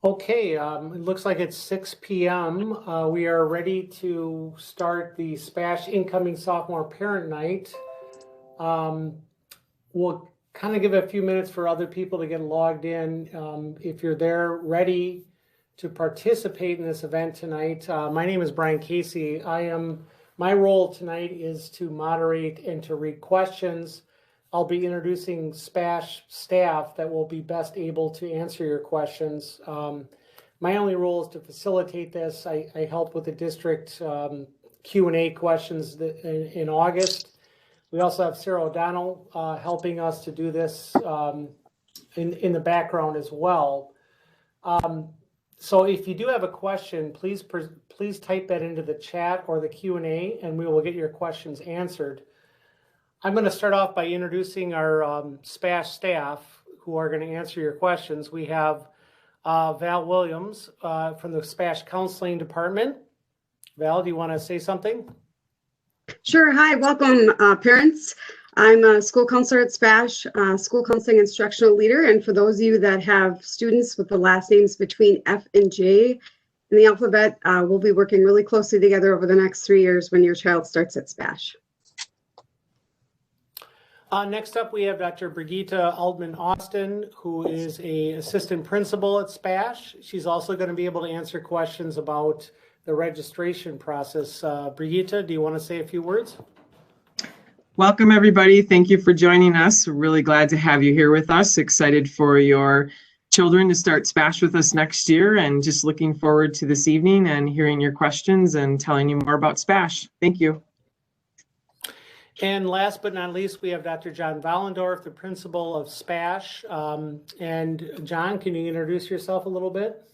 Okay, it looks like it's 6 p.m. We are ready to start the SPASH Incoming Sophomore Parent Night. We'll kind of give a few minutes for other people to get logged in. If you're there ready to participate in this event tonight, my name is Brian Casey. My role tonight is to moderate and to read questions. I'll be introducing SPASH staff that will be best able to answer your questions. My only role is to facilitate this. I help with the district Q&A questions in August. We also have Sarah O'Donnell helping us to do this in the background as well. So if you do have a question, please type that into the chat or the Q&A, and we will get your questions answered. I'm going to start off by introducing our SPASH staff who are going to answer your questions. We have Val Willems from the SPASH Counseling Department. Val, do you want to say something? Sure. Hi, welcome parents. I'm a school counselor at SPASH, school counseling instructional leader. And for those of you that have students with the last names between F and J in the alphabet, we'll be working really closely together over the next 3 years when your child starts at SPASH. Next up, we have Dr. Brigitte Altman-Austin, who is an assistant principal at SPASH. She's also going to be able to answer questions about the registration process. Brigitte, do you want to say a few words? Welcome, everybody. Thank you for joining us. We're really glad to have you here with us. Excited for your children to start SPASH with us next year, and just looking forward to this evening and hearing your questions and telling you more about SPASH. Thank you. And last but not least, we have Dr. John Vollendorf, the principal of SPASH. And John, can you introduce yourself a little bit?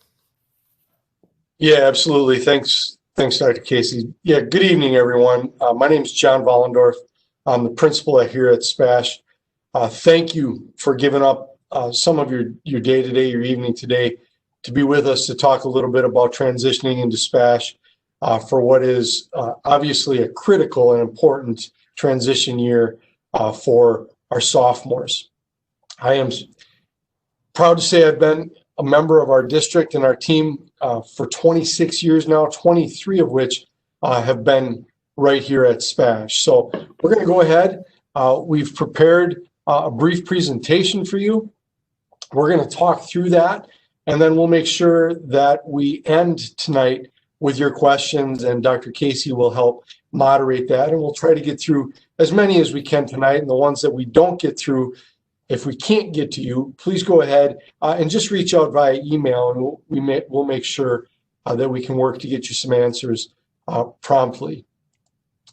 Yeah, absolutely. Thanks, Dr. Casey. Yeah, good evening, everyone. My name is John Vollendorf. I'm the principal here at SPASH. Thank you for giving up some of your day today, your evening today, to be with us to talk a little bit about transitioning into SPASH for what is obviously a critical and important transition year for our sophomores. I am proud to say I've been a member of our district and our team for 26 years now, 23 of which have been right here at SPASH. So we're going to go ahead. We've prepared a brief presentation for you. We're going to talk through that, and then we'll make sure that we end tonight with your questions, and Dr. Casey will help moderate that, and we'll try to get through as many as we can tonight. And the ones that we don't get through, if we can't get to you, please go ahead and just reach out via email, and we'll make sure that we can work to get you some answers promptly.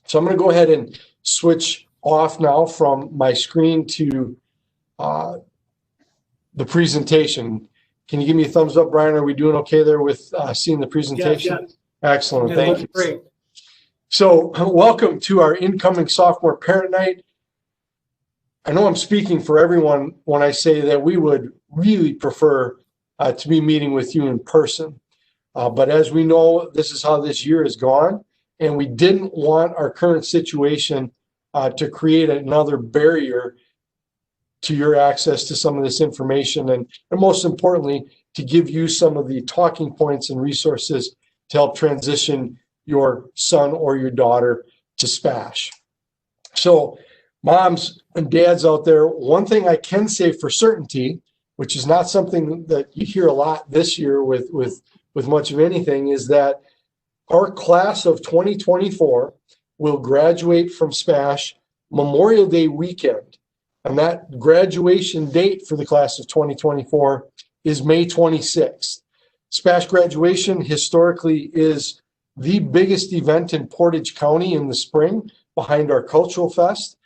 So I'm going to go ahead and switch off now from my screen to the presentation. Can you give me a thumbs up, Brian? Are we doing okay there with seeing the presentation? Yeah. Excellent. Thank you. Great. So welcome to our incoming sophomore parent night. I know I'm speaking for everyone when I say that we would really prefer to be meeting with you in person. But as we know, this is how this year has gone, and we didn't want our current situation to create another barrier to your access to some of this information, and most importantly, to give you some of the talking points and resources to help transition your son or your daughter to SPASH. So moms and dads out there, one thing I can say for certainty, which is not something that you hear a lot this year with much of anything, is that our class of 2024 will graduate from SPASH Memorial Day weekend. And that graduation date for the class of 2024 is May 26th. SPASH graduation historically is the biggest event in Portage County in the spring, behind our Cultural Fest.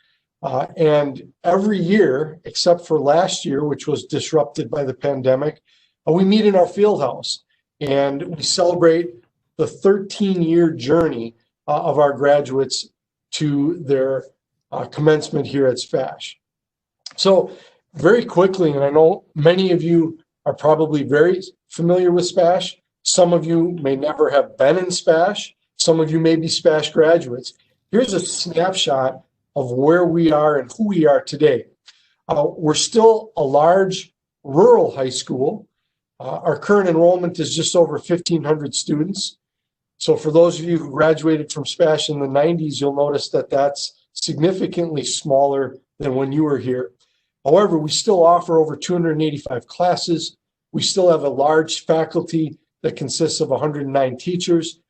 And every year, except for last year, which was disrupted by the pandemic, we meet in our field house and we celebrate the 13-year journey of our graduates to their commencement here at SPASH. So very quickly, and I know many of you are probably very familiar with SPASH. Some of you may never have been in SPASH. Some of you may be SPASH graduates. Here's a snapshot of where we are and who we are today. We're still a large rural high school. Our current enrollment is just over 1,500 students. So for those of you who graduated from SPASH in the 90s, you'll notice that that's significantly smaller than when you were here. However, we still offer over 285 classes. We still have a large faculty that consists of 109 teachers.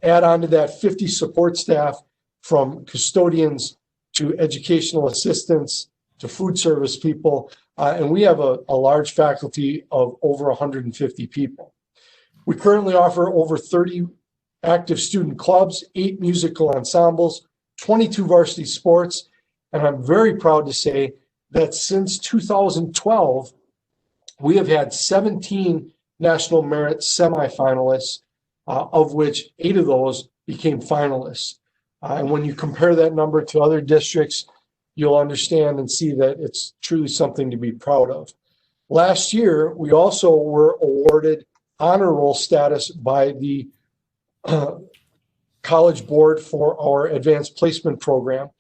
Add on to that 50 support staff, from custodians to educational assistants to food service people. And we have a large faculty of over 150 people. We currently offer over 30 active student clubs, 8 musical ensembles, 22 varsity sports. And I'm very proud to say that since 2012, we have had 17 National Merit semifinalists, of which 8 of those became finalists. And when you compare that number to other districts, you'll understand and see that it's truly something to be proud of. Last year, we also were awarded honor roll status by the College Board for our advanced placement program.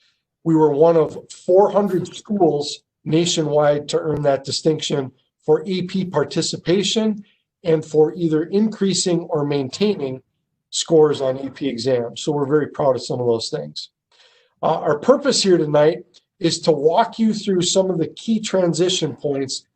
We were one of 400 schools nationwide to earn that distinction for AP participation and for either increasing or maintaining scores on AP exams. So we're very proud of some of those things. Our purpose here tonight is to walk you through some of the key transition points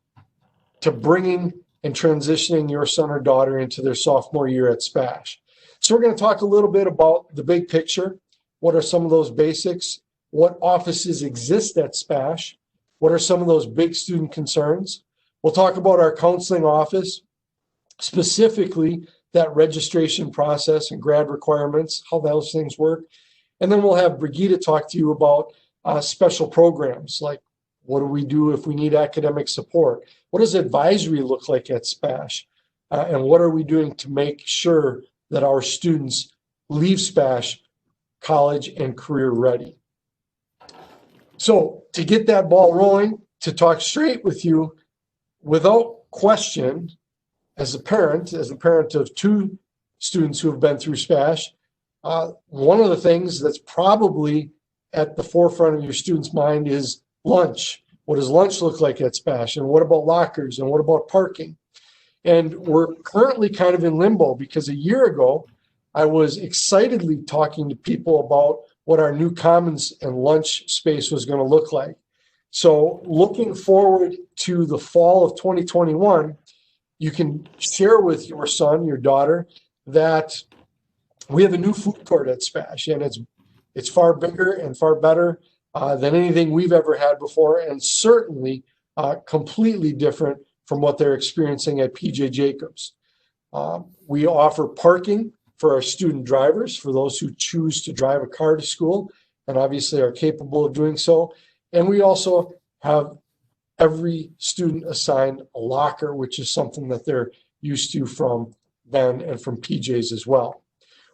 to bringing and transitioning your son or daughter into their sophomore year at SPASH. So we're going to talk a little bit about the big picture. What are some of those basics? What offices exist at SPASH? What are some of those big student concerns? We'll talk about our counseling office, specifically that registration process and grad requirements, how those things work. And then we'll have Brigitte talk to you about special programs, like what do we do if we need academic support? What does advisory look like at SPASH? And what are we doing to make sure that our students leave SPASH college and career ready? So to get that ball rolling, to talk straight with you, without question, as a parent of 2 students who have been through SPASH, one of the things that's probably at the forefront of your student's mind is lunch. What does lunch look like at SPASH? And what about lockers? And what about parking? And we're currently kind of in limbo, because a year ago, I was excitedly talking to people about what our new commons and lunch space was going to look like. So looking forward to the fall of 2021, you can share with your son, your daughter, that we have a new food court at SPASH, and it's far bigger and far better than anything we've ever had before, and certainly completely different from what they're experiencing at PJ Jacobs. We offer parking for our student drivers, for those who choose to drive a car to school and obviously are capable of doing so. And we also have every student assigned a locker, which is something that they're used to from Ben and from PJ's as well.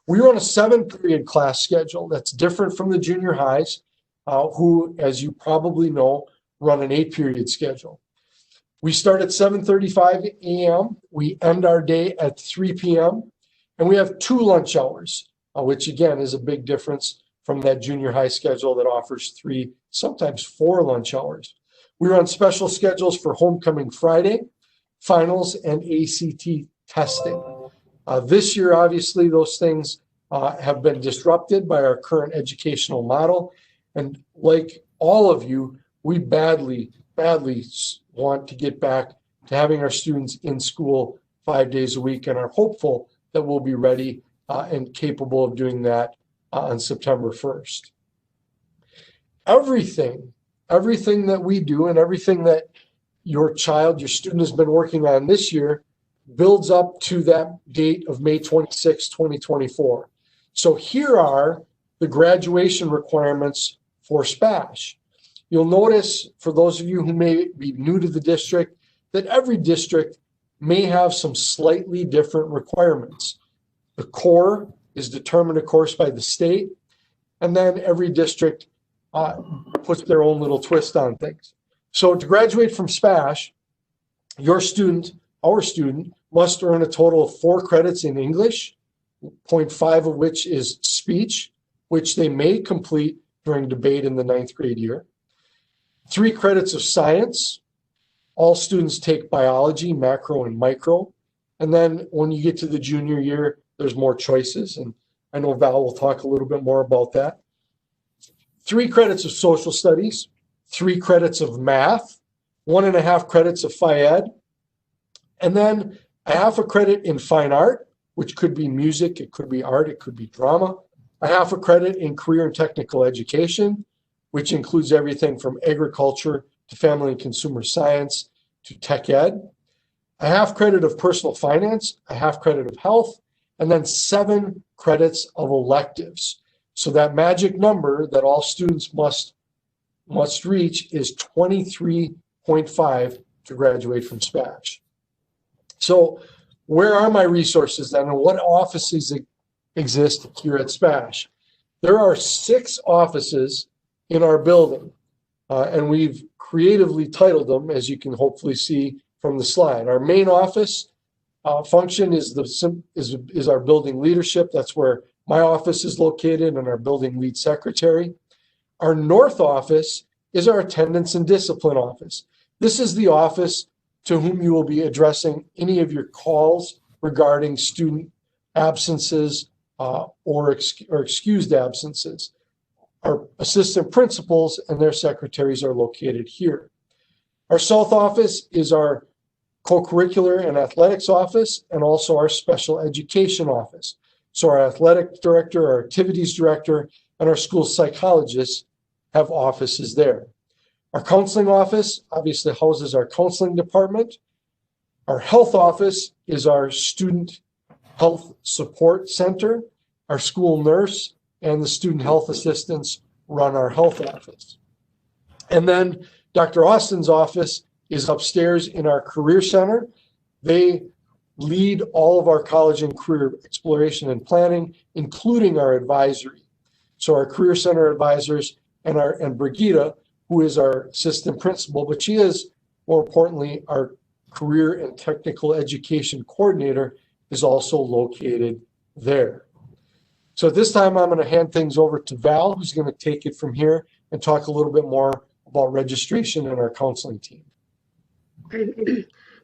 We run a 7-period class schedule that's different from the junior highs, who, as you probably know, run an 8-period schedule. We start at 7:35 a.m. We end our day at 3 p.m. And we have 2 lunch hours, which again is a big difference from that junior high schedule that offers 3, sometimes 4 lunch hours. We run special schedules for Homecoming Friday, finals, and ACT testing. This year, obviously, those things have been disrupted by our current educational model. And like all of you, we badly want to get back to having our students in school 5 days a week, and are hopeful that we'll be ready and capable of doing that on September 1st. Everything that we do and everything that your child, your student has been working on this year builds up to that date of May 26, 2024. So here are the graduation requirements for SPASH. You'll notice, for those of you who may be new to the district, that every district may have some slightly different requirements. The core is determined, of course, by the state, and then every district puts their own little twist on things. So to graduate from SPASH, your student, our student, must earn a total of 4 credits in English, 0.5 of which is speech, which they may complete during debate in the 9th grade year, 3 credits of science, All students take biology, macro and micro. And then when you get to the junior year, there's more choices. And I know Val will talk a little bit more about that. 3 credits of social studies, 3 credits of math, 1.5 credits of Phi-Ed, and then a half a credit in fine art, which could be music, it could be art, it could be drama, a half a credit in career and technical education, which includes everything from agriculture to family and consumer science to tech ed, a half credit of personal finance, a half credit of health, and then 7 credits of electives. So that magic number that all students must reach is 23.5 to graduate from SPASH. So where are my resources then, and what offices exist here at SPASH? There are 6 offices in our building, and we've creatively titled them, as you can hopefully see from the slide. Our main office function is our building leadership. That's where my office is located, and our building lead secretary. Our north office is our attendance and discipline office. This is the office to whom you will be addressing any of your calls regarding student absences or excused absences. Our assistant principals and their secretaries are located here. Our south office is our co-curricular and athletics office, and also our special education office. So our athletic director, our activities director, and our school psychologists have offices there. Our counseling office obviously houses our counseling department. Our health office is our student health support center. Our school nurse and the student health assistants run our health office. And then Dr. Austin's office is upstairs in our career center. They lead all of our college and career exploration and planning, including our advisory. So our career center advisors and Brigitte, who is our assistant principal, but she is, more importantly, our career and technical education coordinator, is also located there. So at this time, I'm going to hand things over to Val, who's going to take it from here and talk a little bit more about registration and our counseling team.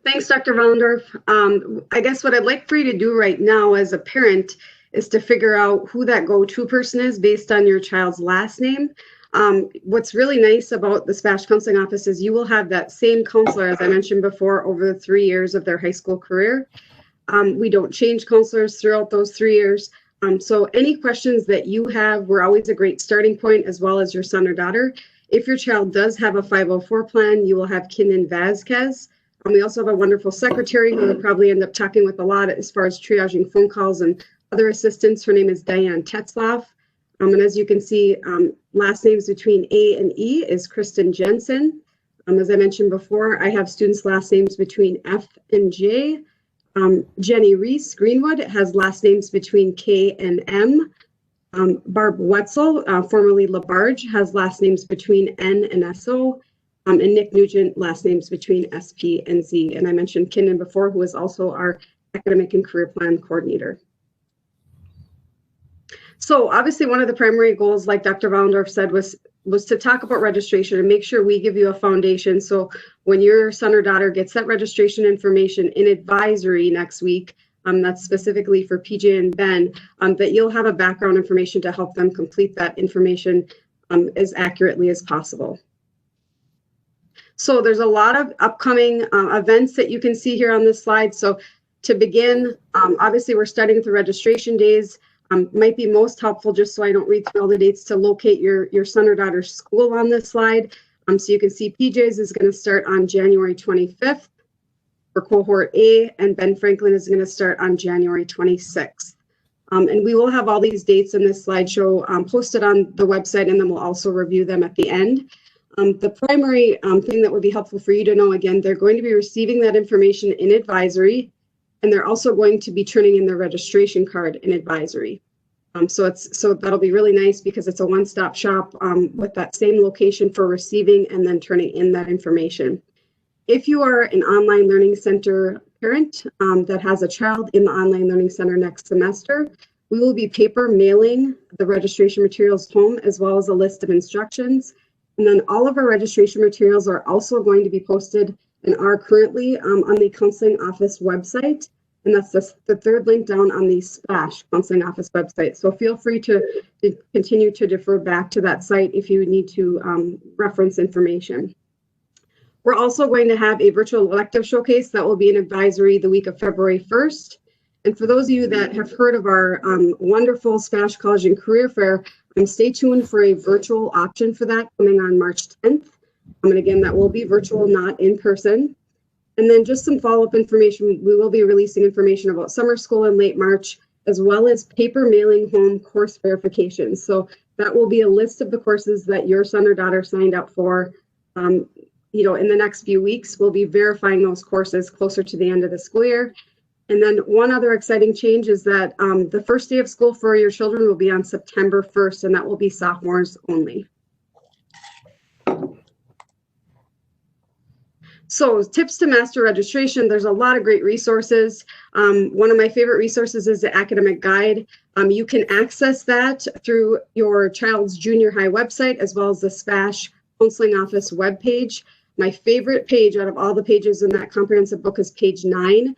Thanks, Dr. Vollendorf. I guess what I'd like for you to do right now as a parent is to figure out who that go-to person is based on your child's last name. What's really nice about the SPASH Counseling Office is you will have that same counselor, as I mentioned before, over the 3 years of their high school career. We don't change counselors throughout those 3 years. So any questions that you have, we're always a great starting point, as well as your son or daughter. If your child does have a 504 plan, you will have Kinnan Vasquez. We also have a wonderful secretary who will probably end up talking with a lot as far as triaging phone calls and other assistants. Her name is Diane Tetzloff. And as you can see, last names between A and E is Kristen Jensen. As I mentioned before, I have students' last names between F and J. Jenny Reese Greenwood has last names between K and M. Barb Wetzel, formerly LaBarge, has last names between N and SO. And Nick Nugent, last names between SP and Z. And I mentioned Kinnan before, who is also our academic and career plan coordinator. So obviously one of the primary goals, like Dr. Vollendorf said, was to talk about registration and make sure we give you a foundation. So when your son or daughter gets that registration information in advisory next week, that's specifically for PJ and Ben, that you'll have a background information to help them complete that information as accurately as possible. So there's a lot of upcoming events that you can see here on this slide. So to begin, obviously we're starting with the registration days. Might be most helpful, just so I don't read through all the dates, to locate your son or daughter's school on this slide. So you can see PJ's is going to start on January 25th for cohort A, and Ben Franklin is going to start on January 26th. And we will have all these dates in this slideshow posted on the website, and then we'll also review them at the end. The primary thing that would be helpful for you to know, again, they're going to be receiving that information in advisory, and they're also going to be turning in their registration card in advisory. So that'll be really nice because it's a one-stop shop with that same location for receiving and then turning in that information. If you are an online learning center parent that has a child in the online learning center next semester, we will be paper mailing the registration materials home, as well as a list of instructions. And then all of our registration materials are also going to be posted and are currently on the counseling office website. And that's the third link down on the SPASH counseling office website. So feel free to continue to defer back to that site if you need to reference information. We're also going to have a virtual elective showcase that will be an advisory the week of February 1st. And for those of you that have heard of our wonderful SPASH College and Career Fair, stay tuned for a virtual option for that coming on March 10th. And again, that will be virtual, not in person. And then just some follow-up information. We will be releasing information about summer school in late March, as well as paper mailing home course verifications. So that will be a list of the courses that your son or daughter signed up for. You know, in the next few weeks, we'll be verifying those courses closer to the end of the school year. And then one other exciting change is that the first day of school for your children will be on September 1st, and that will be sophomores only. So tips to master registration, there's a lot of great resources. One of my favorite resources is the academic guide. You can access that through your child's junior high website, as well as the SPASH counseling office webpage. My favorite page out of all the pages in that comprehensive book is page 9.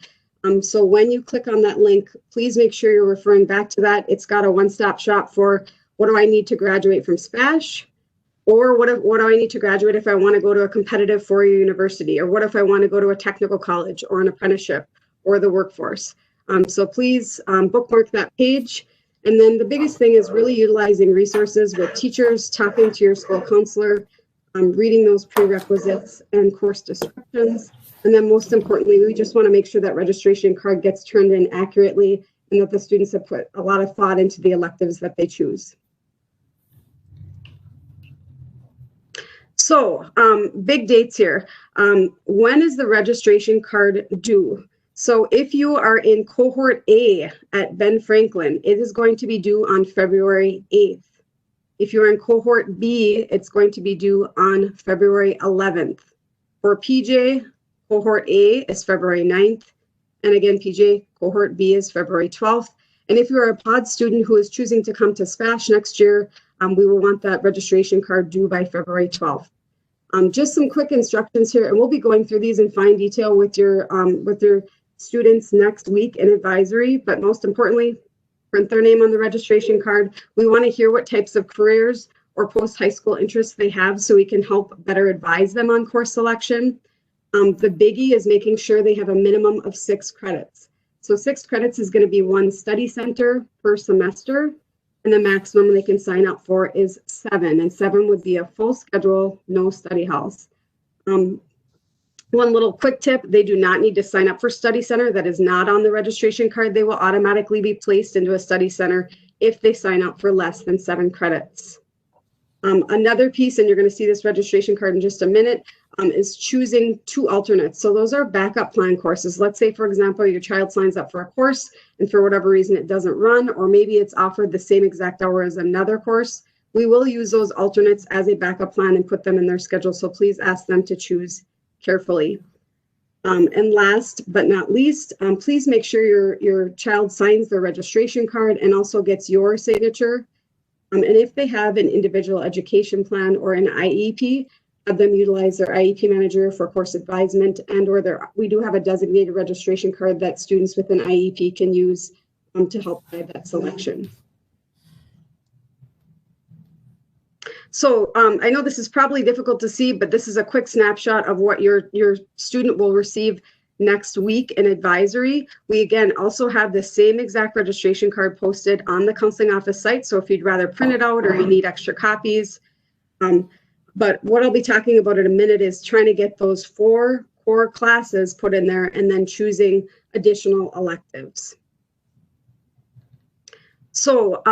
So when you click on that link, please make sure you're referring back to that. It's got a one-stop shop for what do I need to graduate from SPASH, or what do I need to graduate if I want to go to a competitive four-year university, or what if I want to go to a technical college or an apprenticeship or the workforce. So please bookmark that page. And then the biggest thing is really utilizing resources with teachers, talking to your school counselor, reading those prerequisites and course descriptions. And then most importantly, we just want to make sure that registration card gets turned in accurately and that the students have put a lot of thought into the electives that they choose. So big dates here. When is the registration card due? So if you are in cohort A at Ben Franklin, it is going to be due on February 8th. If you're in cohort B, it's going to be due on February 11th. For PJ, cohort A is February 9th. And again, PJ, cohort B is February 12th. And if you're a pod student who is choosing to come to SPASH next year, we will want that registration card due by February 12th. Just some quick instructions here, and we'll be going through these in fine detail with your students next week in advisory, but most importantly, print their name on the registration card. We want to hear what types of careers or post-high school interests they have so we can help better advise them on course selection. The biggie is making sure they have a minimum of 6 credits. So 6 credits is going to be 1 study center per semester, and the maximum they can sign up for is 7, and 7 would be a full schedule, no study halls. One little quick tip, they do not need to sign up for study center. That is not on the registration card. They will automatically be placed into a study center if they sign up for less than 7 credits. Another piece, and you're going to see this registration card in just a minute, is choosing 2 alternates. So those are backup plan courses. Let's say, for example, your child signs up for a course and for whatever reason it doesn't run, or maybe it's offered the same exact hour as another course. We will use those alternates as a backup plan and put them in their schedule. So please ask them to choose carefully. And last but not least, please make sure your child signs their registration card and also gets your signature. And if they have an individual education plan or an IEP, have them utilize their IEP manager for course advisement, and or we do have a designated registration card that students with an IEP can use to help guide that selection. So I know this is probably difficult to see, but this is a quick snapshot of what your student will receive next week in advisory. We again also have the same exact registration card posted on the counseling office site. So if you'd rather print it out or you need extra copies. But what I'll be talking about in a minute is trying to get those 4 core classes put in there and then choosing additional electives. So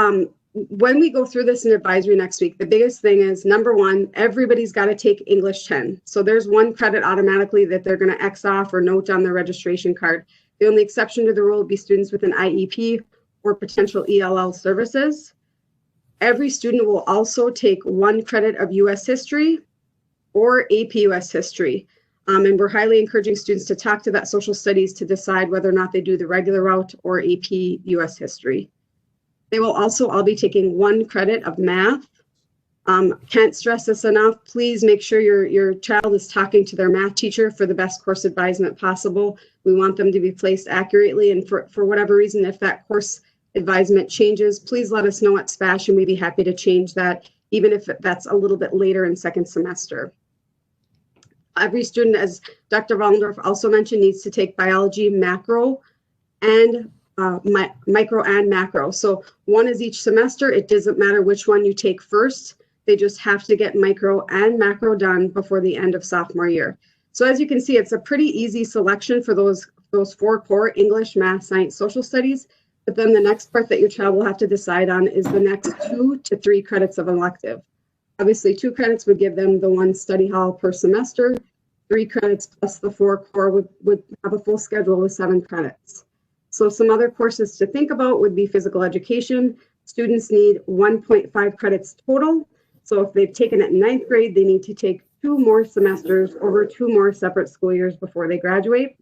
when we go through this in advisory next week, the biggest thing is, number 1, everybody's got to take English 10. So there's 1 credit automatically that they're going to X off or note on their registration card. The only exception to the rule would be students with an IEP or potential ELL services. Every student will also take 1 credit of US history or AP US history. And we're highly encouraging students to talk to that social studies to decide whether or not they do the regular route or AP US history. They will also all be taking 1 credit of math, Can't stress this enough. Please make sure your child is talking to their math teacher for the best course advisement possible. We want them to be placed accurately, and for whatever reason, if that course advisement changes, please let us know at SPASH, and we'd be happy to change that, even if that's a little bit later in second semester. Every student, as Dr. Vollendorf also mentioned, needs to take biology, macro, and micro and macro. So one is each semester. It doesn't matter which one you take first. They just have to get micro and macro done before the end of sophomore year. So as you can see, it's a pretty easy selection for those 4 core: English, math, science, social studies. But then the next part that your child will have to decide on is the next 2 to 3 credits of elective. Obviously, 2 credits would give them the 1 study hall per semester. 3 credits plus the 4 core would have a full schedule with 7 credits. So some other courses to think about would be physical education. Students need 1.5 credits total. So if they've taken it in 9th grade, they need to take 2 more semesters over 2 more separate school years before they graduate.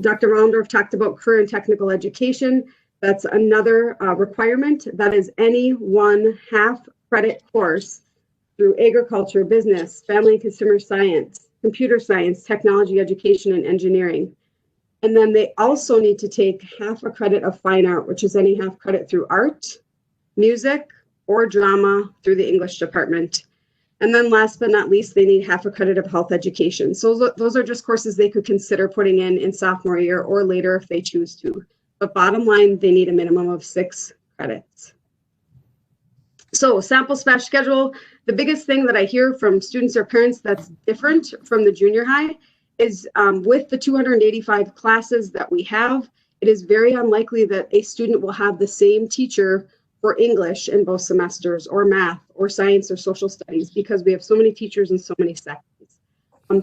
Dr. Vollendorf talked about career and technical education. That's another requirement. That is any 1 half-credit course through agriculture, business, family and consumer science, computer science, technology, education, and engineering. And then they also need to take half a credit of fine art, which is any half credit through art, music, or drama through the English department. And then last but not least, they need half a credit of health education. So those are just courses they could consider putting in sophomore year or later if they choose to. But bottom line, they need a minimum of 6 credits. So sample SPASH schedule, the biggest thing that I hear from students or parents that's different from the junior high is with the 285 classes that we have, it is very unlikely that a student will have the same teacher for English in both semesters, or math, or science, or social studies, because we have so many teachers and so many sections.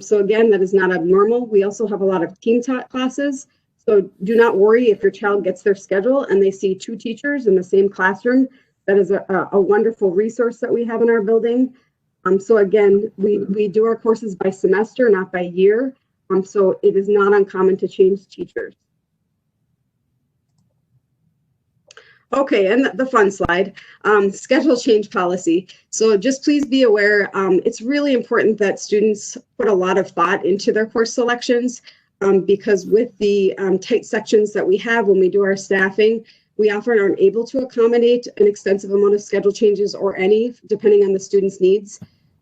So again, that is not abnormal. We also have a lot of team taught classes. So do not worry if your child gets their schedule and they see 2 teachers in the same classroom. That is a wonderful resource that we have in our building. So again, we do our courses by semester, not by year. So it is not uncommon to change teachers. Okay, and the fun slide, schedule change policy. So just please be aware, it's really important that students put a lot of thought into their course selections, because with the tight sections that we have when we do our staffing, we often aren't able to accommodate an extensive amount of schedule changes, or any, depending on the student's needs.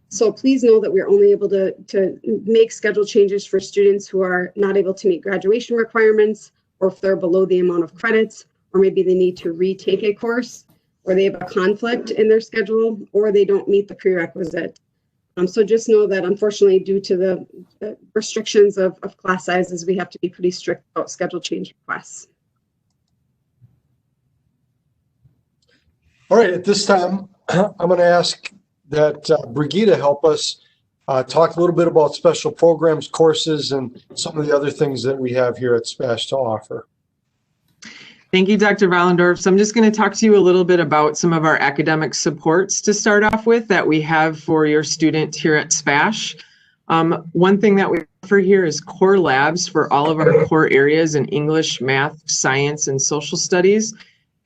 So please know that we're only able to make schedule changes for students who are not able to meet graduation requirements, or if they're below the amount of credits, or maybe they need to retake a course, or they have a conflict in their schedule, or they don't meet the prerequisite. So just know that unfortunately, due to the restrictions of class sizes, we have to be pretty strict about schedule change requests. All right, at this time, I'm going to ask that Brigitte help us talk a little bit about special programs, courses, and some of the other things that we have here at SPASH to offer. Thank you, Dr. Vollendorf. So I'm just going to talk to you a little bit about some of our academic supports to start off with that we have for your student here at SPASH. One thing that we offer here is core labs for all of our core areas in English, math, science, and social studies.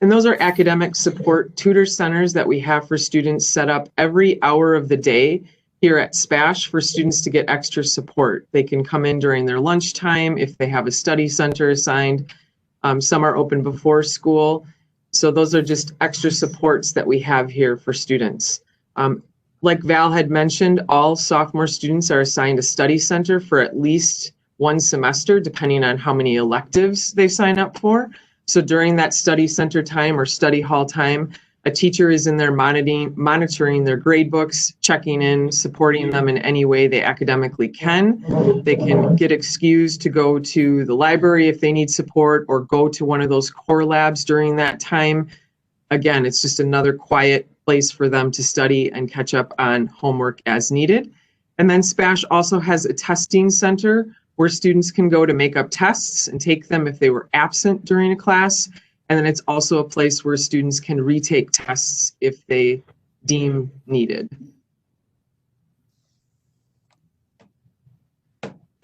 And those are academic support tutor centers that we have for students set up every hour of the day here at SPASH for students to get extra support. They can come in during their lunchtime if they have a study center assigned. Some are open before school. So those are just extra supports that we have here for students. Like Val had mentioned, all sophomore students are assigned a study center for at least 1 semester, depending on how many electives they sign up for. So during that study center time or study hall time, a teacher is in there monitoring their grade books, checking in, supporting them in any way they academically can. They can get excused to go to the library if they need support, or go to one of those core labs during that time. Again, it's just another quiet place for them to study and catch up on homework as needed. And then SPASH also has a testing center where students can go to make up tests and take them if they were absent during a class. And then it's also a place where students can retake tests if they deem needed.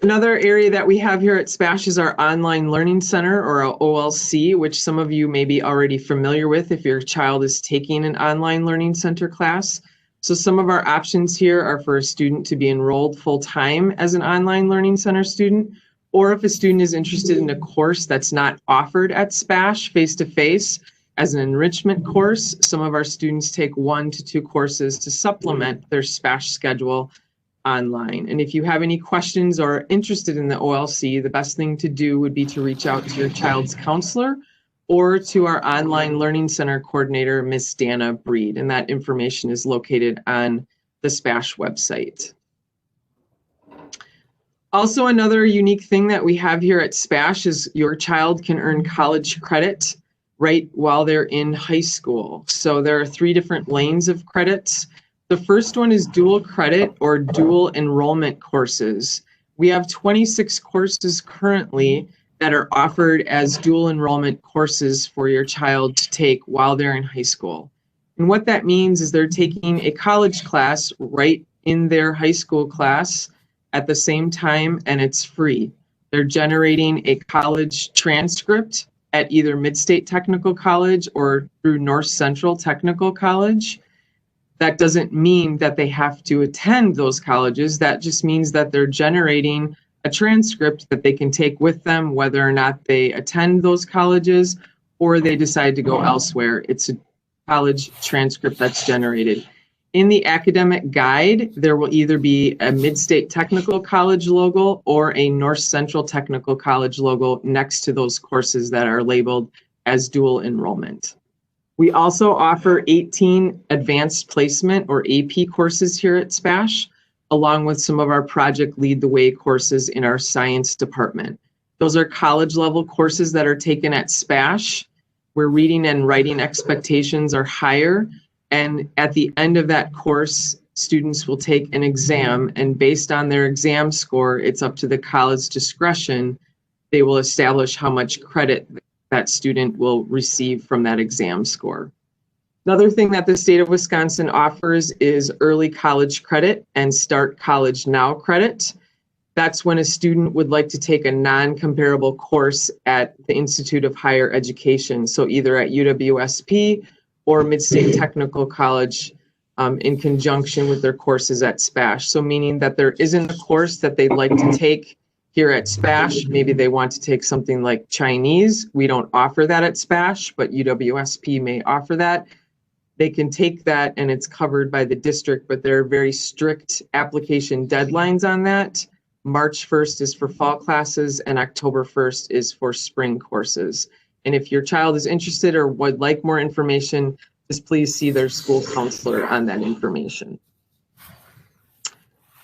Another area that we have here at SPASH is our Online Learning Center, or our OLC, which some of you may be already familiar with if your child is taking an Online Learning Center class. So some of our options here are for a student to be enrolled full-time as an online learning center student, or if a student is interested in a course that's not offered at SPASH face-to-face as an enrichment course. Some of our students take 1 to 2 courses to supplement their SPASH schedule online. And if you have any questions or are interested in the OLC, the best thing to do would be to reach out to your child's counselor or to our online learning center coordinator, Miss Dana Breed, and that information is located on the SPASH website. Also, another unique thing that we have here at SPASH is your child can earn college credit right while they're in high school. So there are 3 different lanes of credits. The first one is dual credit or dual enrollment courses. We have 26 courses currently that are offered as dual enrollment courses for your child to take while they're in high school. And what that means is they're taking a college class right in their high school class at the same time, and it's free. They're generating a college transcript at either Mid-State Technical College or through North Central Technical College. That doesn't mean that they have to attend those colleges. That just means that they're generating a transcript that they can take with them, whether or not they attend those colleges or they decide to go elsewhere. It's a college transcript that's generated. In the academic guide, there will either be a Mid-State Technical College logo or a North Central Technical College logo next to those courses that are labeled as dual enrollment. We also offer 18 advanced placement or AP courses here at SPASH, along with some of our Project Lead the Way courses in our science department. Those are college level courses that are taken at SPASH, where reading and writing expectations are higher. And at the end of that course, students will take an exam, and based on their exam score, it's up to the college discretion. They will establish how much credit that student will receive from that exam score. Another thing that the state of Wisconsin offers is early college credit and Start College Now credit. That's when a student would like to take a non-comparable course at the Institute of Higher Education, so either at UWSP or Mid-State Technical College in conjunction with their courses at SPASH. So meaning that there isn't a course that they'd like to take here at SPASH. Maybe they want to take something like Chinese. We don't offer that at SPASH, but UWSP may offer that. They can take that and it's covered by the district, but there are very strict application deadlines on that. March 1st is for fall classes and October 1st is for spring courses. And if your child is interested or would like more information, just please see their school counselor on that information.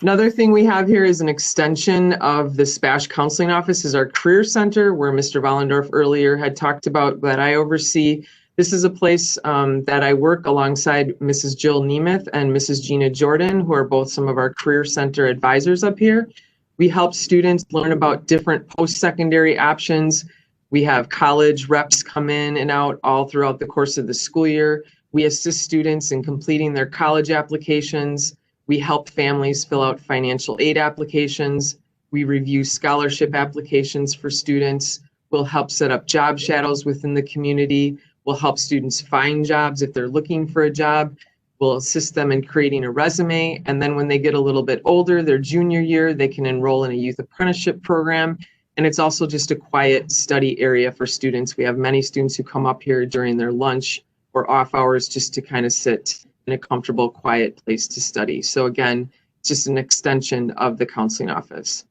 Another thing we have here is an extension of the SPASH Counseling Office is our Career Center, where Mr. Vollendorf earlier had talked about that I oversee. This is a place that I work alongside Mrs. Jill Nemeth and Mrs. Gina Jordan, who are both some of our Career Center advisors up here. We help students learn about different post-secondary options. We have college reps come in and out all throughout the course of the school year. We assist students in completing their college applications. We help families fill out financial aid applications. We review scholarship applications for students. We'll help set up job shadows within the community. We'll help students find jobs if they're looking for a job. We'll assist them in creating a resume. And then when they get a little bit older, their junior year, they can enroll in a youth apprenticeship program. And it's also just a quiet study area for students. We have many students who come up here during their lunch or off hours just to kind of sit in a comfortable, quiet place to study. So again, it's just an extension of the counseling office.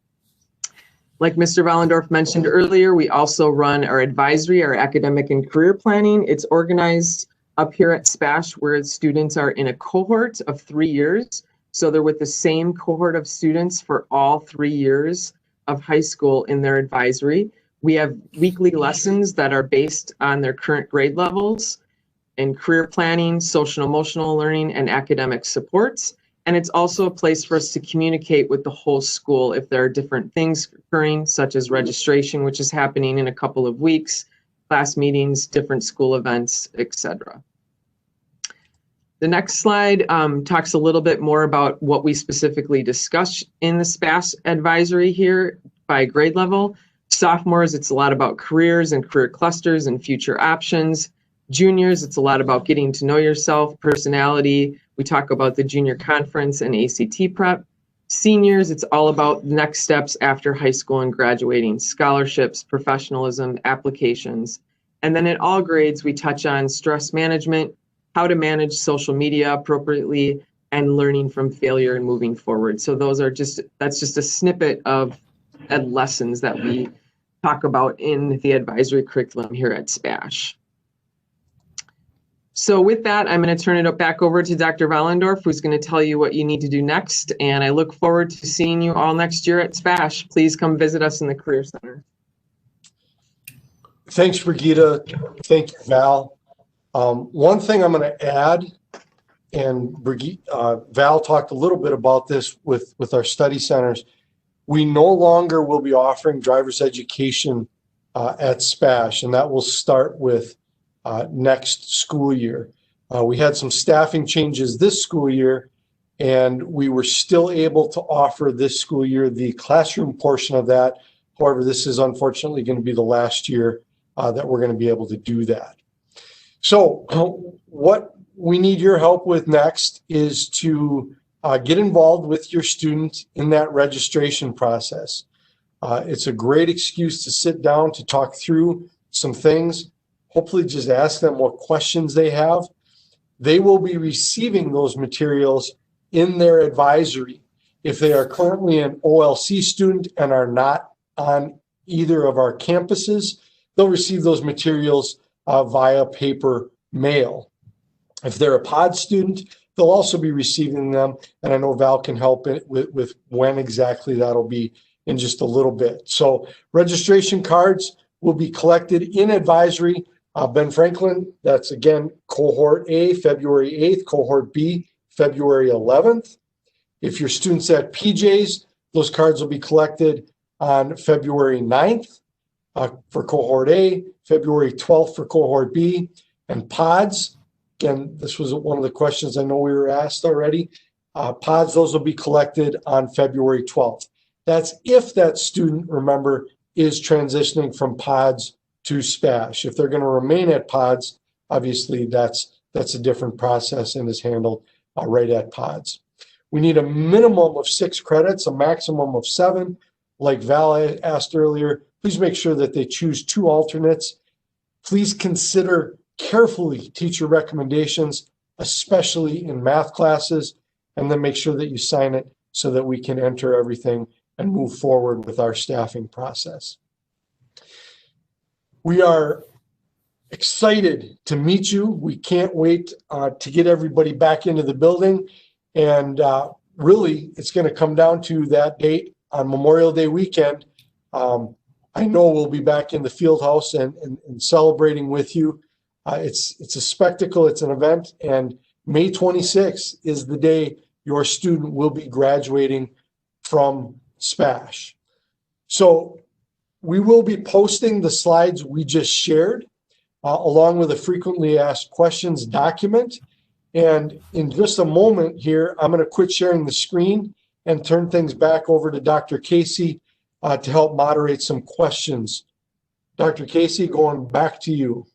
Like Mr. Vollendorf mentioned earlier, we also run our advisory, our academic and career planning. It's organized up here at SPASH where students are in a cohort of 3 years. So they're with the same cohort of students for all 3 years of high school in their advisory. We have weekly lessons that are based on their current grade levels in career planning, social and emotional learning, and academic supports. And it's also a place for us to communicate with the whole school if there are different things occurring, such as registration, which is happening in a couple of weeks, class meetings, different school events, etc. The next slide talks a little bit more about what we specifically discussed in the SPASH advisory here by grade level. Sophomores, it's a lot about careers and career clusters and future options. Juniors, it's a lot about getting to know yourself, personality. We talk about the junior conference and ACT prep. Seniors, it's all about next steps after high school and graduating, scholarships, professionalism, applications. And then at all grades, we touch on stress management, how to manage social media appropriately, and learning from failure and moving forward. So that's just a snippet of ed lessons that we talk about in the advisory curriculum here at SPASH. So with that, I'm going to turn it back over to Dr. Vollendorf, who's going to tell you what you need to do next. And I look forward to seeing you all next year at SPASH. Please come visit us in the Career Center. Thanks, Brigitte. Thank you, Val. One thing I'm going to add, and Val talked a little bit about this with our study centers. We no longer will be offering driver's education at SPASH, and that will start with next school year. We had some staffing changes this school year, and we were still able to offer this school year the classroom portion of that. However, this is unfortunately going to be the last year that we're going to be able to do that. So what we need your help with next is to get involved with your student in that registration process. It's a great excuse to sit down to talk through some things. Hopefully just ask them what questions they have. They will be receiving those materials in their advisory. If they are currently an OLC student and are not on either of our campuses, they'll receive those materials via paper mail. If they're a pod student, they'll also be receiving them, and I know Val can help it with when exactly that'll be in just a little bit. So registration cards will be collected in advisory. Ben Franklin, that's again cohort A, February 8th, cohort B, February 11th. If your students at PJs, those cards will be collected on February 9th for cohort A, February 12th for cohort B, and pods. Again, this was one of the questions I know we were asked already. Pods, those will be collected on February 12th. That's if that student, remember, is transitioning from pods to SPASH. If they're going to remain at pods, obviously that's a different process and is handled right at pods. We need a minimum of 6 credits, a maximum of 7. Like Val asked earlier, please make sure that they choose 2 alternates. Please consider carefully teacher recommendations, especially in math classes, and then make sure that you sign it so that we can enter everything and move forward with our staffing process. We are excited to meet you. We can't wait to get everybody back into the building. And really, it's going to come down to that date on Memorial Day weekend. I know we'll be back in the field house and celebrating with you. It's a spectacle, it's an event, and May 26th is the day your student will be graduating from SPASH. So we will be posting the slides we just shared along with a frequently asked questions document. And in just a moment here, I'm going to quit sharing the screen and turn things back over to Dr. Casey to help moderate some questions. Dr. Casey, going back to you.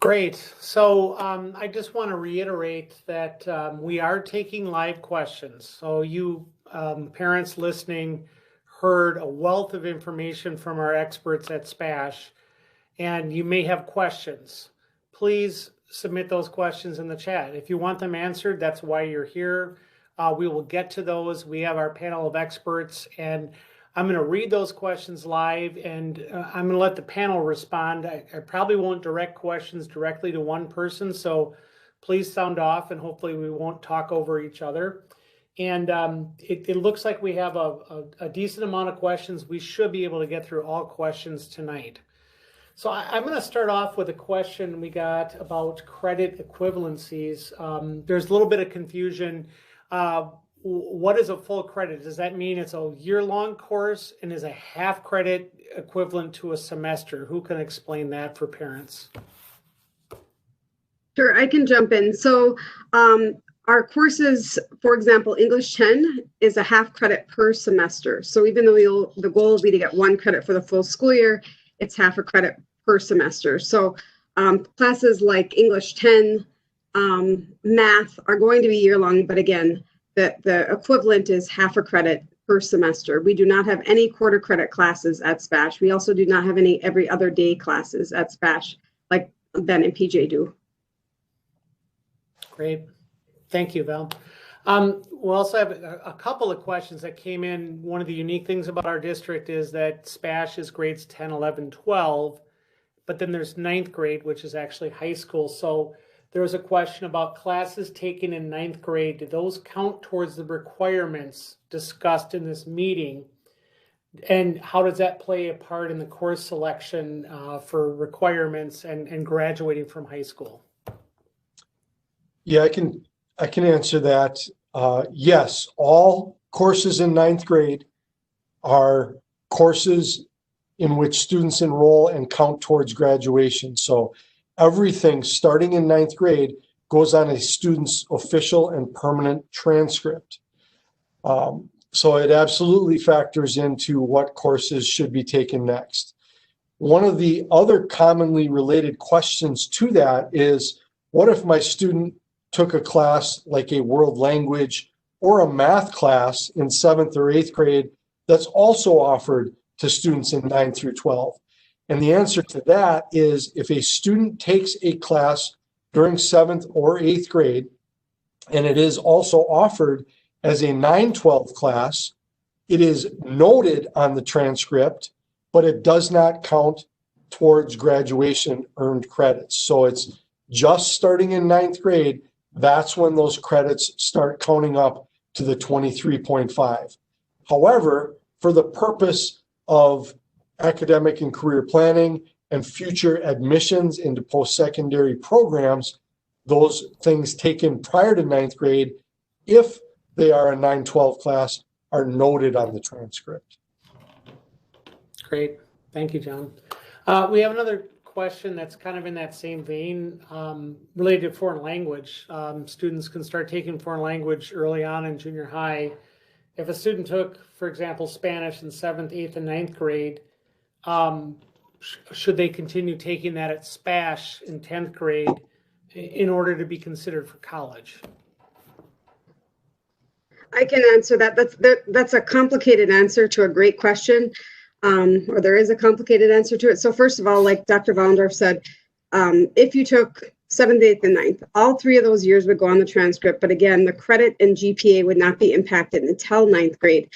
Great. So I just want to reiterate that we are taking live questions. So you parents listening heard a wealth of information from our experts at SPASH, and you may have questions. Please submit those questions in the chat. If you want them answered, that's why you're here. We will get to those. We have our panel of experts, and I'm going to read those questions live, and I'm going to let the panel respond. I probably won't direct questions directly to one person, so please sound off, and hopefully we won't talk over each other. And it looks like we have a decent amount of questions. We should be able to get through all questions tonight. So I'm going to start off with a question we got about credit equivalencies. There's a little bit of confusion. What is a full credit? Does that mean it's a year-long course, and is a half credit equivalent to a semester? Who can explain that for parents? Sure, I can jump in. So Our courses, for example, English 10 is a half credit per semester. So even though the goal will be to get 1 credit for the full school year, it's half a credit per semester. So classes like English 10, math are going to be year-long, but again, the equivalent is half a credit per semester. We do not have any quarter credit classes at SPASH. We also do not have any every other day classes at SPASH like Ben and PJ do. Great. Thank you, Val. We'll also have a couple of questions that came in. One of the unique things about our district is that SPASH is grades 10, 11, 12, but then there's 9th grade, which is actually high school. So there was a question about classes taken in 9th grade. Do those count towards the requirements discussed in this meeting? And how does that play a part in the course selection for requirements and graduating from high school? Yeah, I can answer that. Yes, all courses in 9th grade are courses in which students enroll and count towards graduation. So everything starting in 9th grade goes on a student's official and permanent transcript. So it absolutely factors into what courses should be taken next. One of the other commonly related questions to that is, what if my student took a class like a world language or a math class in 7th or 8th grade that's also offered to students in 9 through 12? And the answer to that is, if a student takes a class during 7th or 8th grade, and it is also offered as a 9-12 class, it is noted on the transcript, but it does not count towards graduation earned credits. So it's just starting in 9th grade. That's when those credits start counting up to the 23.5. However, for the purpose of academic and career planning and future admissions into post-secondary programs, those things taken prior to 9th grade, if they are a 9-12 class, are noted on the transcript. Great. Thank you, John. We have another question that's kind of in that same vein, related to foreign language. Students can start taking foreign language early on in junior high. If a student took, for example, Spanish in 7th, 8th, and 9th grade, should they continue taking that at SPASH in 10th grade in order to be considered for college? I can answer that. That's a complicated answer to a great question, or there is a complicated answer to it. So first of all, like Dr. Vollendorf said, if you took 7th, 8th, and 9th, all 3 of those years would go on the transcript. But again, the credit and GPA would not be impacted until 9th grade.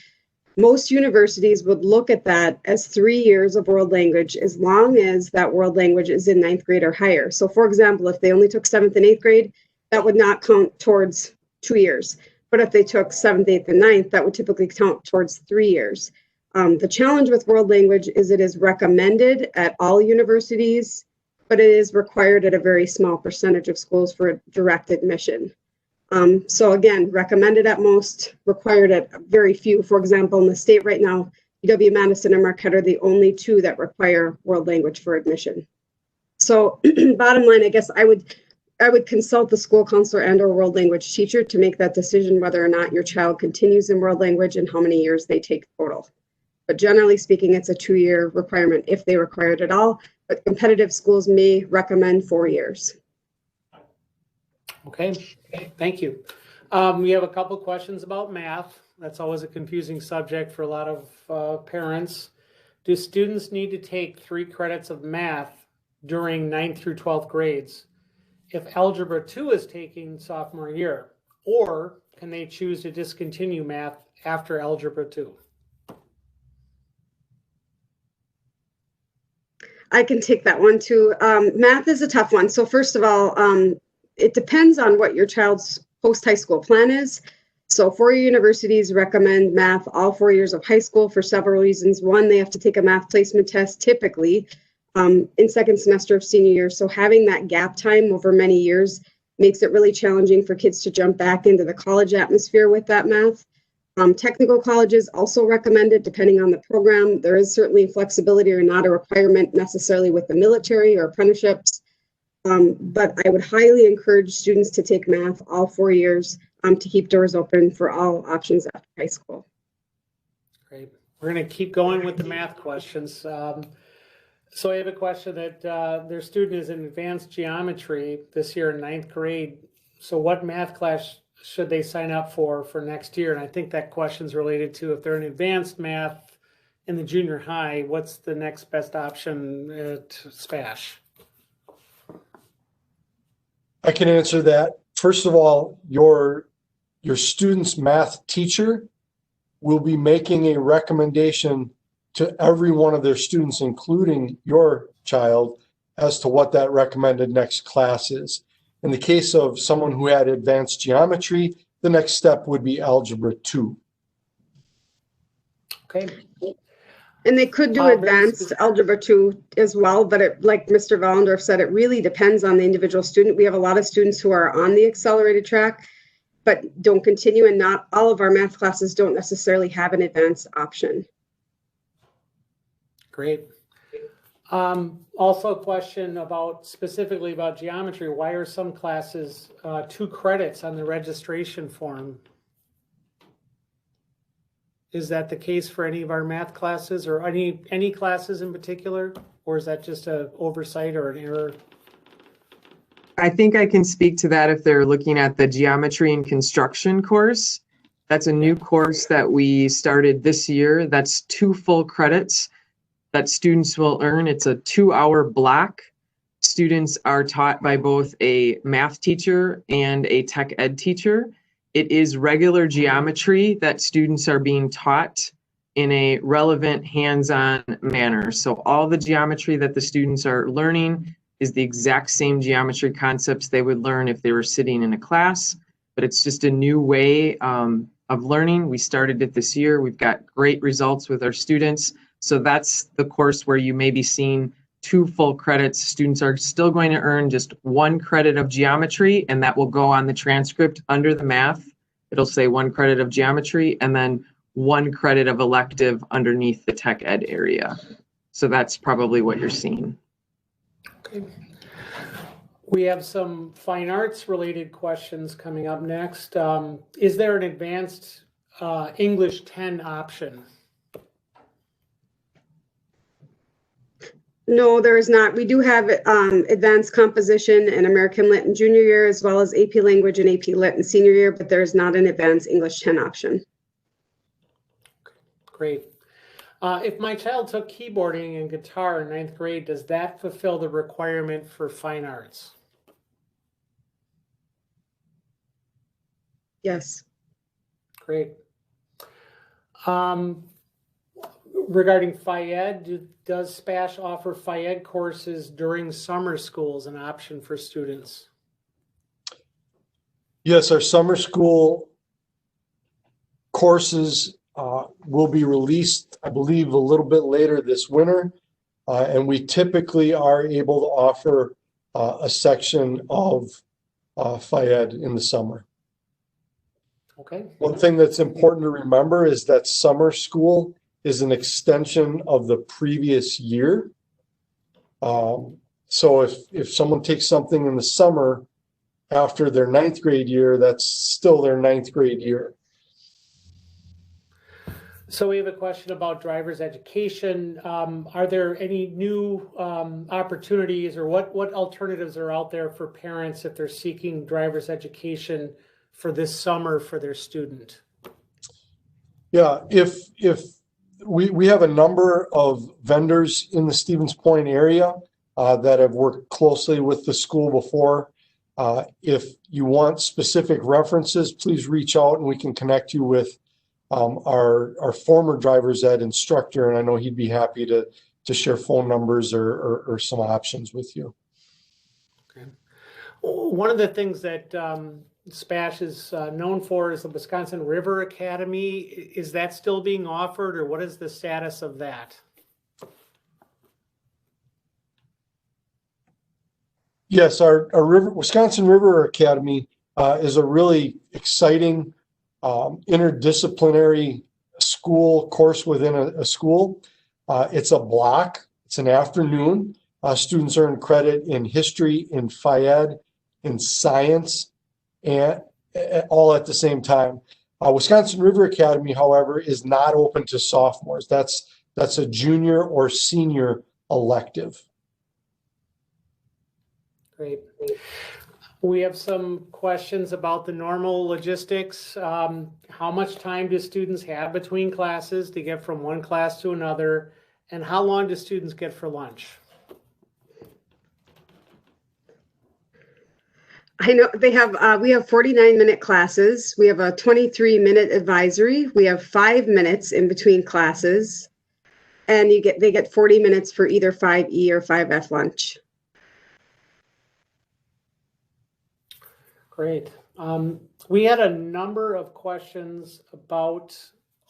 Most universities would look at that as 3 years of world language, as long as that world language is in 9th grade or higher. So for example, if they only took 7th and 8th grade, that would not count towards 2 years. But if they took 7th, 8th, and 9th, that would typically count towards 3 years. The challenge with world language is it is recommended at all universities, but it is required at a very small percentage of schools for direct admission. So again, recommended at most, required at very few. For example, in the state right now, UW-Madison and Marquette are the only 2 that require world language for admission. So bottom line, I guess I would consult the school counselor and or world language teacher to make that decision whether or not your child continues in world language and how many years they take total. But generally speaking, it's a 2-year requirement if they require it at all. But competitive schools may recommend 4 years. Okay, thank you. We have a couple questions about math. That's always a confusing subject for a lot of parents. Do students need to take 3 credits of math during 9th through 12th grades if Algebra 2 is taking sophomore year? Or can they choose to discontinue math after Algebra 2? I can take that one too. Math is a tough one. So first of all, it depends on what your child's post-high school plan is. So 4-year universities recommend math all 4 years of high school for several reasons. One, they have to take a math placement test typically in second semester of senior year. So having that gap time over many years makes it really challenging for kids to jump back into the college atmosphere with that math. Technical colleges also recommend it depending on the program. There is certainly flexibility or not a requirement necessarily with the military or apprenticeships. But I would highly encourage students to take math all 4 years to keep doors open for all options after high school. Great. We're going to keep going with the math questions. So I have a question that their student is in advanced geometry this year in 9th grade. So what math class should they sign up for next year? And I think that question is related to if they're in advanced math in the junior high, what's the next best option at SPASH? I can answer that. First of all, your student's math teacher will be making a recommendation to every one of their students, including your child, as to what that recommended next class is. In the case of someone who had advanced geometry, the next step would be Algebra 2. Okay. And they could do advanced algebra 2 as well, but like Mr. Vollendorf said, it really depends on the individual student. We have a lot of students who are on the accelerated track, but don't continue, and not all of our math classes don't necessarily have an advanced option. Great. Also a question specifically about geometry. Why are some classes 2 credits on the registration form? Is that the case for any of our math classes or any classes in particular? Or is that just an oversight or an error? I think I can speak to that if they're looking at the geometry and construction course. That's a new course that we started this year. That's 2 full credits that students will earn. It's a 2-hour block. Students are taught by both a math teacher and a tech ed teacher. It is regular geometry that students are being taught in a relevant hands-on manner. So all the geometry that the students are learning is the exact same geometry concepts they would learn if they were sitting in a class, but it's just a new way of learning. We started it this year. We've got great results with our students. So that's the course where you may be seeing 2 full credits. Students are still going to earn just 1 credit of geometry, and that will go on the transcript under the math. It'll say 1 credit of geometry and then 1 credit of elective underneath the tech ed area. So that's probably what you're seeing. Okay. We have some fine arts related questions coming up next. Is there an advanced English 10 option? No, there is not. We do have advanced composition and American Lit in junior year, as well as AP language and AP Lit in senior year, but there is not an advanced English 10 option. Great. If my child took keyboarding and guitar in 9th grade, does that fulfill the requirement for fine arts? Yes. Great. Regarding Phi-Ed, does SPASH offer Phi-Ed courses during summer school as an option for students? Yes, our summer school courses will be released, I believe, a little bit later this winter. And we typically are able to offer a section of Phi-Ed in the summer. Okay. One thing that's important to remember is that summer school is an extension of the previous year. So if someone takes something in the summer after their 9th grade year, that's still their 9th grade year. So we have a question about driver's education. Are there any new opportunities, or what alternatives are out there for parents if they're seeking driver's education for this summer for their student? Yeah, if we have a number of vendors in the Stevens Point area that have worked closely with the school before. If you want specific references, please reach out and we can connect you with our former driver's ed instructor, and I know he'd be happy to share phone numbers or some options with you. Okay. One of the things that SPASH is known for is the Wisconsin River Academy. Is that still being offered, or what is the status of that? Yes, our Wisconsin River Academy is a really exciting interdisciplinary school course within a school. It's a block. It's an afternoon. Students earn credit in history, in Phy-Ed, in science, and all at the same time. Wisconsin River Academy, however, is not open to sophomores. That's a junior or senior elective. Great. We have some questions about the normal logistics. How much time do students have between classes to get from one class to another? And how long do students get for lunch? I know they have, we have 49-minute classes. We have a 23-minute advisory. We have 5 minutes in between classes. And they get 40 minutes for either 5E or 5F lunch. Great. We had a number of questions about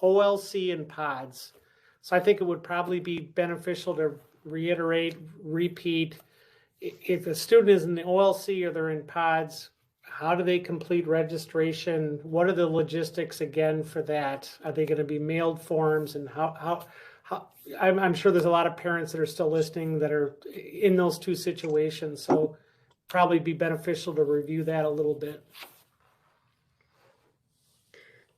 OLC and pods. So I think it would probably be beneficial to repeat. If a student is in the OLC or they're in pods, how do they complete registration? What are the logistics again for that? Are they going to be mailed forms? And how I'm sure there's a lot of parents that are still listening that are in those two situations. So probably be beneficial to review that a little bit.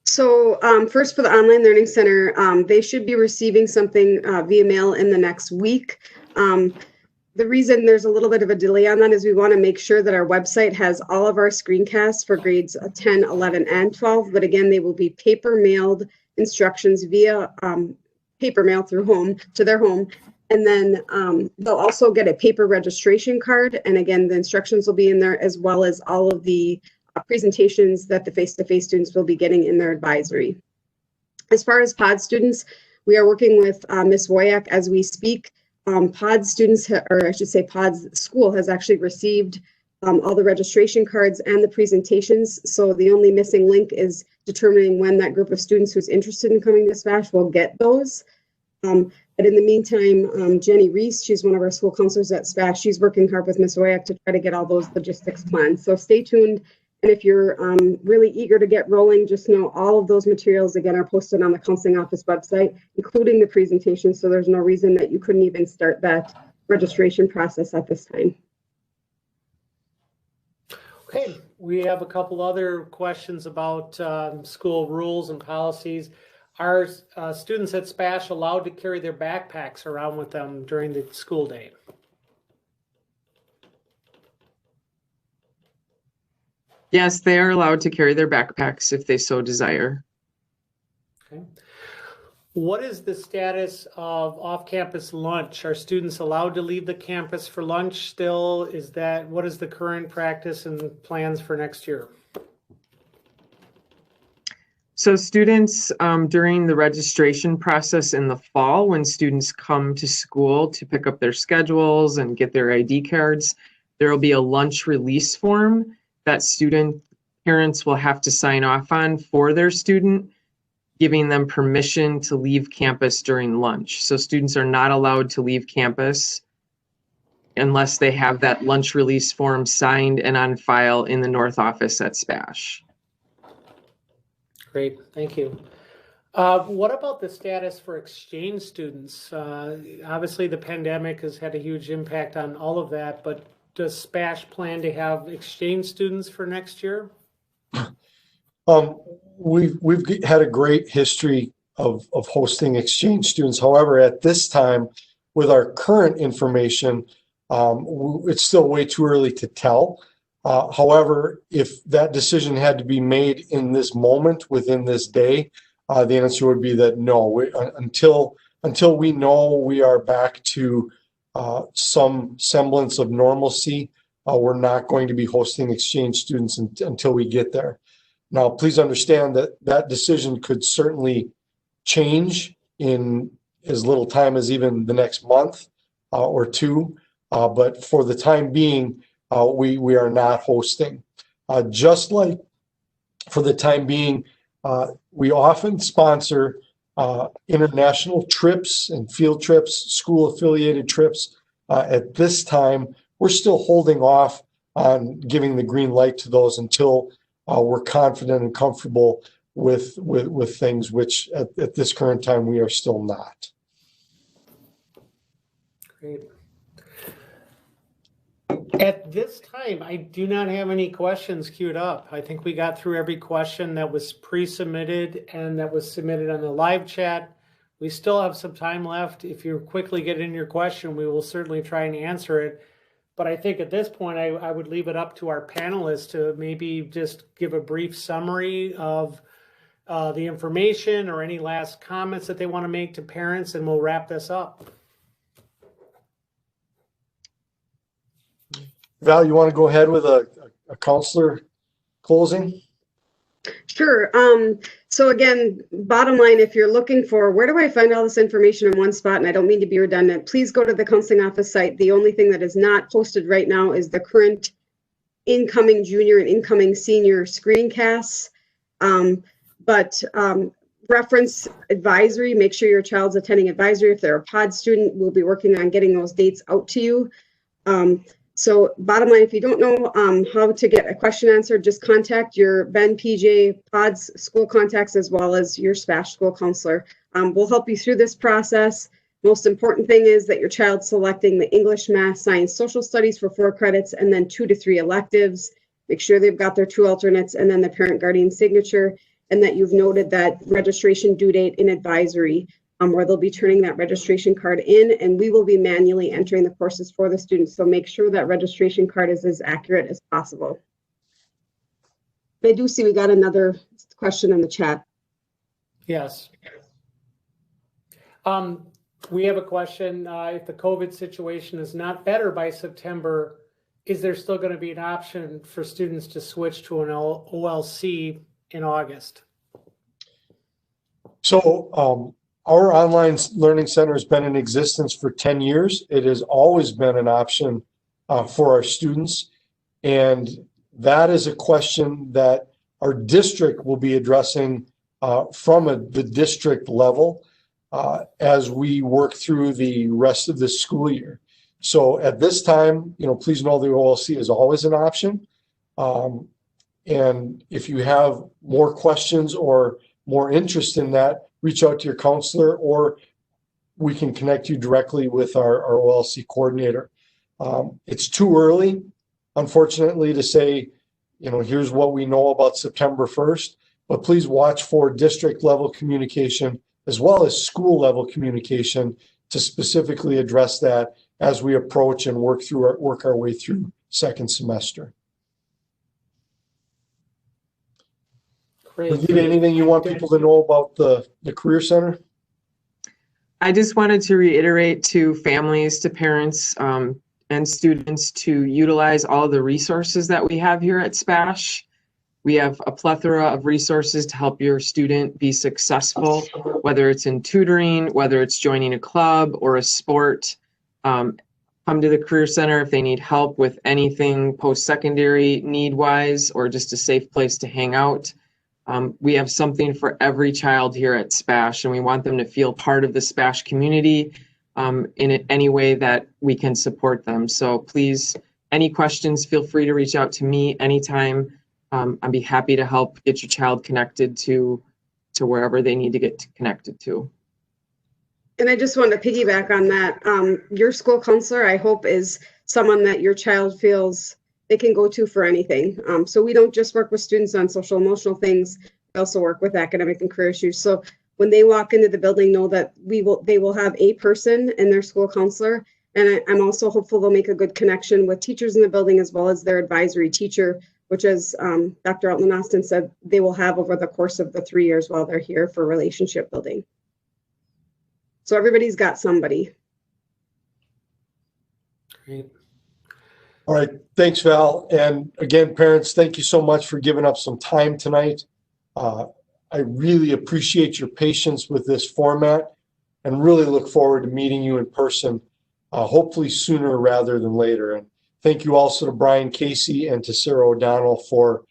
So first for the Online Learning Center, they should be receiving something via mail in the next week. The reason there's a little bit of a delay on that is we want to make sure that our website has all of our screencasts for grades 10, 11, and 12. But again, they will be paper mailed instructions via paper mail to their home. And then they'll also get a paper registration card. And again, the instructions will be in there, as well as all of the presentations that the face-to-face students will be getting in their advisory. As far as POD students, we are working with Ms. Woyak as we speak. POD students, or I should say POD's school has actually received all the registration cards and the presentations. So the only missing link is determining when that group of students who's interested in coming to SPASH will get those. But in the meantime, Jenny Reese, she's one of our school counselors at SPASH. She's working hard with Ms. Woyak to try to get all those logistics planned. So stay tuned. And if you're really eager to get rolling, just know all of those materials, again, are posted on the counseling office website, including the presentation. So there's no reason that you couldn't even start that registration process at this time. Okay, we have a couple other questions about school rules and policies. Are students at SPASH allowed to carry their backpacks around with them during the school day? Yes, they are allowed to carry their backpacks if they so desire. Okay. What is the status of off-campus lunch? Are students allowed to leave the campus for lunch still? What is the current practice and plans for next year? So students, during the registration process in the fall, when students come to school to pick up their schedules and get their ID cards, there will be a lunch release form that student parents will have to sign off on for their student, giving them permission to leave campus during lunch. So students are not allowed to leave campus unless they have that lunch release form signed and on file in the North office at SPASH. Great, thank you. What about the status for exchange students? Obviously, the pandemic has had a huge impact on all of that, but does SPASH plan to have exchange students for next year? We've had a great history of hosting exchange students. However, at this time, with our current information, it's still way too early to tell. However, if that decision had to be made in this moment, within this day, the answer would be that no. Until we know we are back to some semblance of normalcy, we're not going to be hosting exchange students until we get there. Now, please understand that that decision could certainly change in as little time as even the next month or two. But for the time being, we are not hosting. Just like for the time being, we often sponsor international trips and field trips, school affiliated trips. At this time, we're still holding off on giving the green light to those until we're confident and comfortable with things, which at this current time we are still not. Great. At this time, I do not have any questions queued up. I think we got through every question that was pre-submitted and that was submitted on the live chat. We still have some time left. If you quickly get in your question, we will certainly try and answer it. But I think at this point, I would leave it up to our panelists to maybe just give a brief summary of the information or any last comments that they want to make to parents, and we'll wrap this up. Val, you want to go ahead with a counselor closing? Sure. So again, bottom line, if you're looking for where do I find all this information in one spot, and I don't mean to be redundant, please go to the counseling office site. The only thing that is not posted right now is the current incoming junior and incoming senior screencasts. But reference advisory, make sure your child's attending advisory. If they're a pod student, we'll be working on getting those dates out to you. So bottom line, if you don't know how to get a question answered, just contact your Ben, PJ, PODS school contacts, as well as your SPASH school counselor. We'll help you through this process. Most important thing is that your child's selecting the English, Math, Science, Social Studies for 4 credits, and then 2 to 3 electives. Make sure they've got their 2 alternates and then the parent guardian signature, and that you've noted that registration due date in advisory, where they'll be turning that registration card in, and we will be manually entering the courses for the students. So make sure that registration card is as accurate as possible. I do see we got another question in the chat. Yes. We have a question. If the COVID situation is not better by September, is there still going to be an option for students to switch to an OLC in August? So our online learning center has been in existence for 10 years. It has always been an option for our students. And that is a question that our district will be addressing from the district level as we work through the rest of the school year. So at this time, please know the OLC is always an option. And if you have more questions or more interest in that, reach out to your counselor, or we can connect you directly with our OLC coordinator. It's too early, unfortunately, to say, here's what we know about September 1st, but please watch for district level communication as well as school level communication to specifically address that as we approach and work our way through second semester. Great. Anything you want people to know about the Career Center? I just wanted to reiterate to families, to parents, and students to utilize all the resources that we have here at SPASH. We have a plethora of resources to help your student be successful, whether it's in tutoring, whether it's joining a club or a sport. Come to the Career Center if they need help with anything post-secondary need-wise, or just a safe place to hang out. We have something for every child here at SPASH, and we want them to feel part of the SPASH community in any way that we can support them. So please, any questions, feel free to reach out to me anytime. I'd be happy to help get your child connected to wherever they need to get connected to. And I just wanted to piggyback on that. Your school counselor, I hope, is someone that your child feels they can go to for anything. So we don't just work with students on social emotional things. We also work with academic and career issues. So when they walk into the building, know that they will have a person in their school counselor. And I'm also hopeful they'll make a good connection with teachers in the building as well as their advisory teacher, which, as Dr. Altman-Austin said, they will have over the course of the 3 years while they're here for relationship building. So everybody's got somebody. Great. All right. Thanks, Val. And again, parents, thank you so much for giving up some time tonight. I really appreciate your patience with this format and really look forward to meeting you in person, hopefully sooner rather than later. And thank you also to Brian Casey and to Sarah O'Donnell for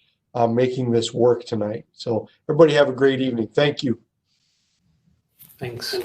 making this work tonight. So everybody have a great evening. Thank you. Thanks.